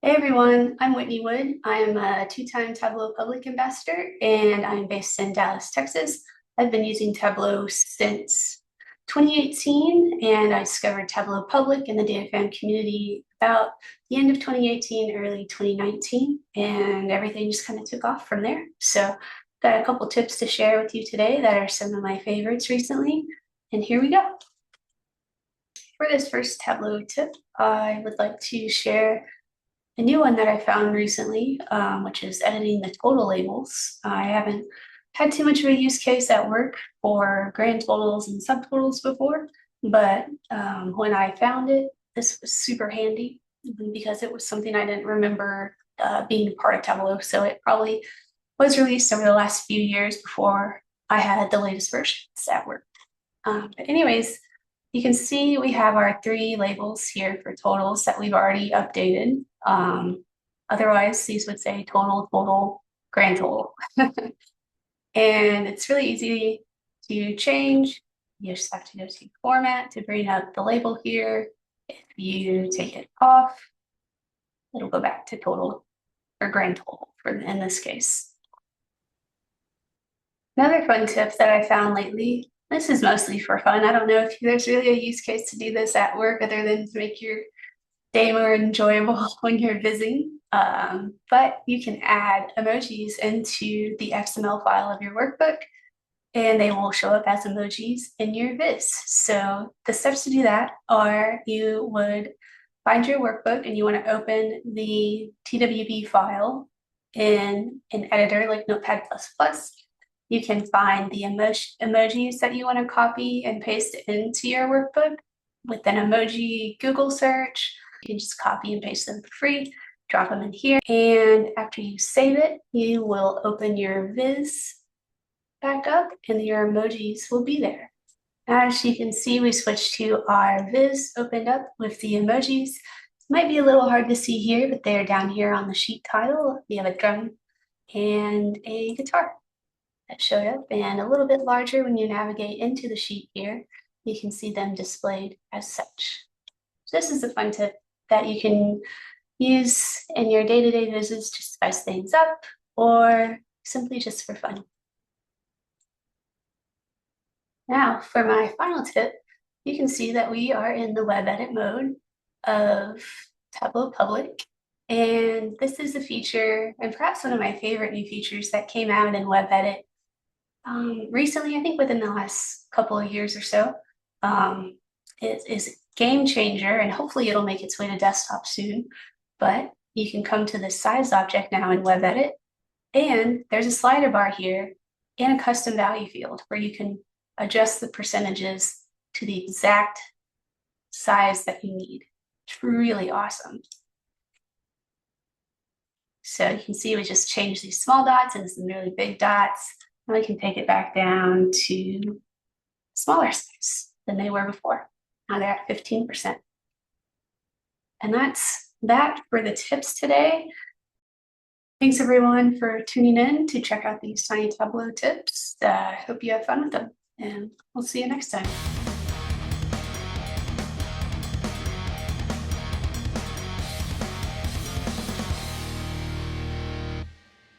Hey everyone, I'm Whitney Wood. I am a two-time Tableau Public Ambassador and I'm based in Dallas, Texas. I've been using Tableau since 2018 and I discovered Tableau Public in the DFM community about the end of 2018, early 2019, and everything just kind of took off from there. So got a couple tips to share with you today that are some of my favorites recently, and here we go. For this first Tableau tip, I would like to share a new one that I found recently, which is editing the total labels. I haven't had too much of a use case at work for grand totals and subtotals before, but when I found it, this was super handy because it was something I didn't remember being part of Tableau. So it probably was released over the last few years before I had the latest versions at work. But anyways, you can see we have our three labels here for totals that we've already updated. Otherwise, these would say total, total, grand total. And it's really easy to change. You just have to go to format to bring up the label here. If you take it off, it'll go back to total or grand total in this case. Another fun tip that I found lately, this is mostly for fun. I don't know if there's really a use case to do this at work other than to make your day more enjoyable when you're busy. But you can add emojis into the XML file of your workbook and they will show up as emojis in your viz. So the steps to do that are you would find your workbook and you want to open the TWB file in an editor like Notepad++. You can find the emojis that you want to copy and paste into your workbook with an emoji Google search. You can just copy and paste them for free, drop them in here. And after you save it, you will open your viz back up and your emojis will be there. As you can see, we switched to our viz opened up with the emojis. It might be a little hard to see here, but they're down here on the sheet title. We have a drum and a guitar that showed up, and a little bit larger when you navigate into the sheet here. You can see them displayed as such. So this is a fun tip that you can use in your day-to-day visits to spice things up or simply just for fun. Now for my final tip, you can see that we are in the web edit mode of Tableau Public. And this is a feature, and perhaps one of my favorite new features that came out in web edit recently, I think within the last couple of years or so. It is a game changer, and hopefully it'll make its way to desktop soon. But you can come to the size object now in web edit, and there's a slider bar here and a custom value field where you can adjust the percentages to the exact size that you need. It's really awesome. So you can see we just changed these small dots into some really big dots. And we can take it back down to smaller size than they were before. Now they're at 15%. And that's that for the tips today. Thanks everyone for tuning in to check out these tiny Tableau tips. I hope you have fun with them, and we'll see you next time.